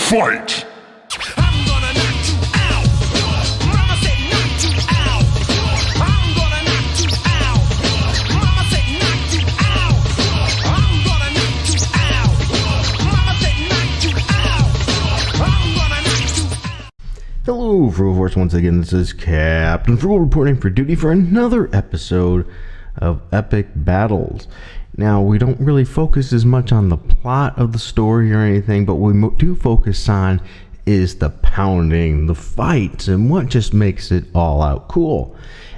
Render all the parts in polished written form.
Fight! I'm gonna knock you out. Mama said knock you out. I'm gonna knock you out. Mama said knock you out. I'm gonna knock you out. Mama said knock you out. I'm gonna knock you out. Hello, Frugal Force. Once again, this is Captain Frugal reporting for duty for another episode of Epic Battles. Now, we don't really focus as much on the plot of the story or anything, but what we do focus on is the pounding, the fights, and what just makes it all out cool.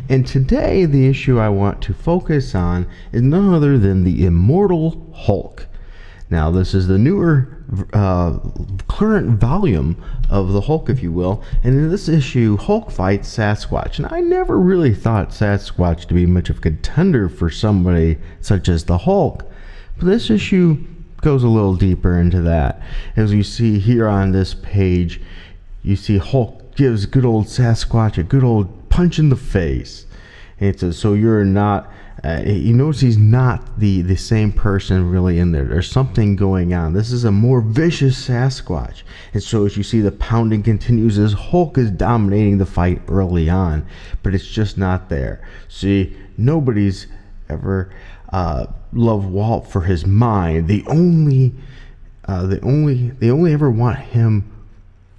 And today, the issue I want to focus on is none other than the Immortal Hulk. Now, this is the newer current volume of the Hulk, if you will, and in this issue, Hulk fights Sasquatch. And I never really thought Sasquatch to be much of a contender for somebody such as the Hulk, but this issue goes a little deeper into that. As you see here on this page, you see Hulk gives good old Sasquatch a good old punch in the face. And it says, so you're not... you notice he's not the same person really in there. There's something going on. This is a more vicious Sasquatch. And so as you see, the pounding continues as Hulk is dominating the fight early on. But it's just not there. See, nobody's ever loved Walt for his mind. They only ever want him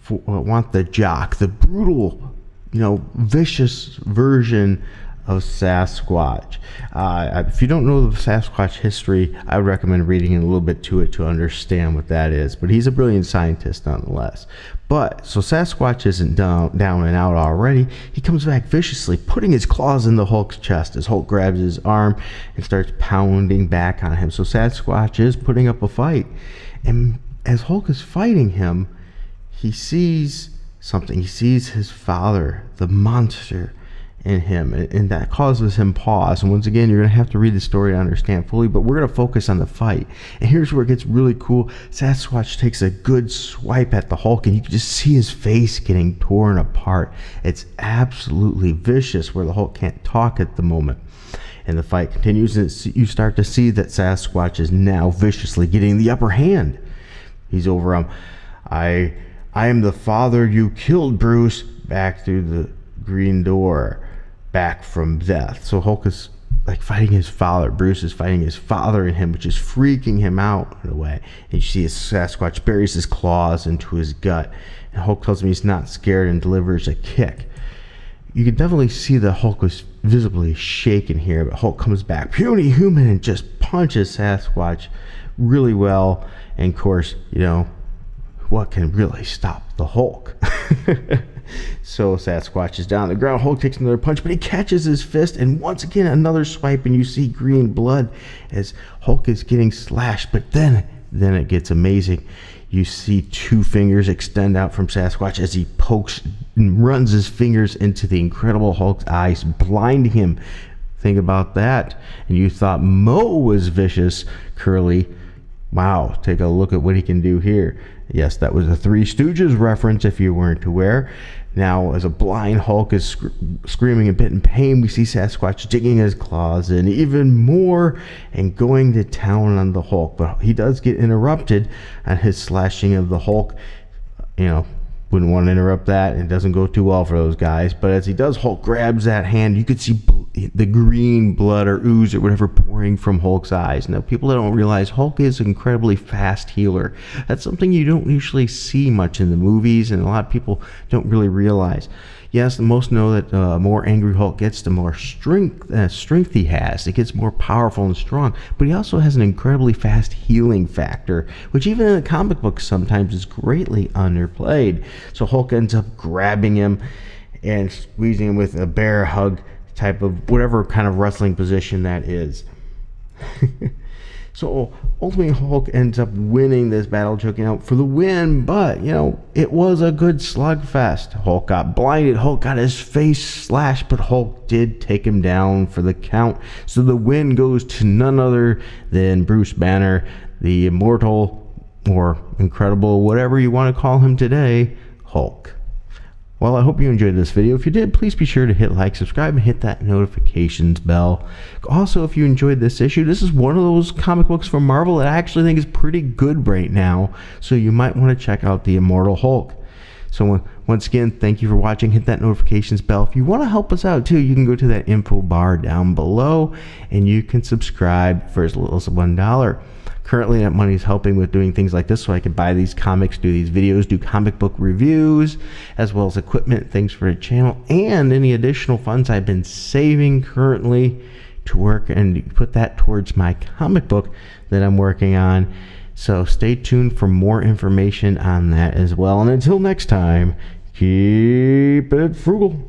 want the jock, the brutal, vicious version of Sasquatch. If you don't know the Sasquatch history, I would recommend reading a little bit to it to understand what that is. But he's a brilliant scientist nonetheless. But so Sasquatch isn't down and out already. He comes back viciously, putting his claws in the Hulk's chest as Hulk grabs his arm and starts pounding back on him. So Sasquatch is putting up a fight. And as Hulk is fighting him, he sees something. He sees his father, the monster, in him, and that causes him pause. And once again, you're going to have to read the story to understand fully, but we're going to focus on the fight. And here's where it gets really cool. Sasquatch takes a good swipe at the Hulk, and you can just see his face getting torn apart. It's absolutely vicious, where the Hulk can't talk at the moment. And the fight continues, and you start to see that Sasquatch is now viciously getting the upper hand. He's over I am the father you killed, Bruce, back through the green door, back from death. So Hulk is like fighting his father. Bruce is fighting his father in him, which is freaking him out in a way. And you see his Sasquatch buries his claws into his gut, and Hulk tells him he's not scared and delivers a kick. You can definitely see the Hulk was visibly shaken here, but Hulk comes back, puny human, and just punches Sasquatch really well. And of course, what can really stop the Hulk? So Sasquatch is down on the ground. Hulk takes another punch, but he catches his fist, and once again another swipe, and you see green blood as Hulk is getting slashed. But then it gets amazing. You see two fingers extend out from Sasquatch as he pokes and runs his fingers into the Incredible Hulk's eyes, blinding him. Think about that. And you thought Mo was vicious, Curly. Wow, take a look at what he can do here. Yes, that was a Three Stooges reference if you weren't aware. Now, as a blind Hulk is screaming a bit in pain, we see Sasquatch digging his claws in even more and going to town on the Hulk. But he does get interrupted on his slashing of the Hulk. Wouldn't want to interrupt that. It doesn't go too well for those guys. But as he does, Hulk grabs that hand. You could see the green blood or ooze or whatever pouring from Hulk's eyes. Now, people that don't realize Hulk is an incredibly fast healer. That's something you don't usually see much in the movies, and a lot of people don't really realize. Yes, the most know that the more angry Hulk gets, the more strength he has. It gets more powerful and strong. But he also has an incredibly fast healing factor, which even in the comic books sometimes is greatly underplayed. So Hulk ends up grabbing him and squeezing him with a bear hug type of whatever kind of wrestling position that is. So ultimately Hulk ends up winning this battle, choking out for the win, but it was a good slugfest. Hulk got blinded, Hulk got his face slashed, but Hulk did take him down for the count. So the win goes to none other than Bruce Banner, the Immortal or Incredible, whatever you want to call him today, Hulk. Well, I hope you enjoyed this video. If you did, please be sure to hit like, subscribe, and hit that notifications bell. Also, if you enjoyed this issue, this is one of those comic books from Marvel that I actually think is pretty good right now, so you might want to check out the Immortal Hulk. So once again, thank you for watching. Hit that notifications bell. If you want to help us out too, you can go to that info bar down below and you can subscribe for as little as $1. Currently, that money is helping with doing things like this, so I can buy these comics, do these videos, do comic book reviews, as well as equipment, things for the channel, and any additional funds I've been saving currently to work and put that towards my comic book that I'm working on. So stay tuned for more information on that as well. And until next time, keep it frugal.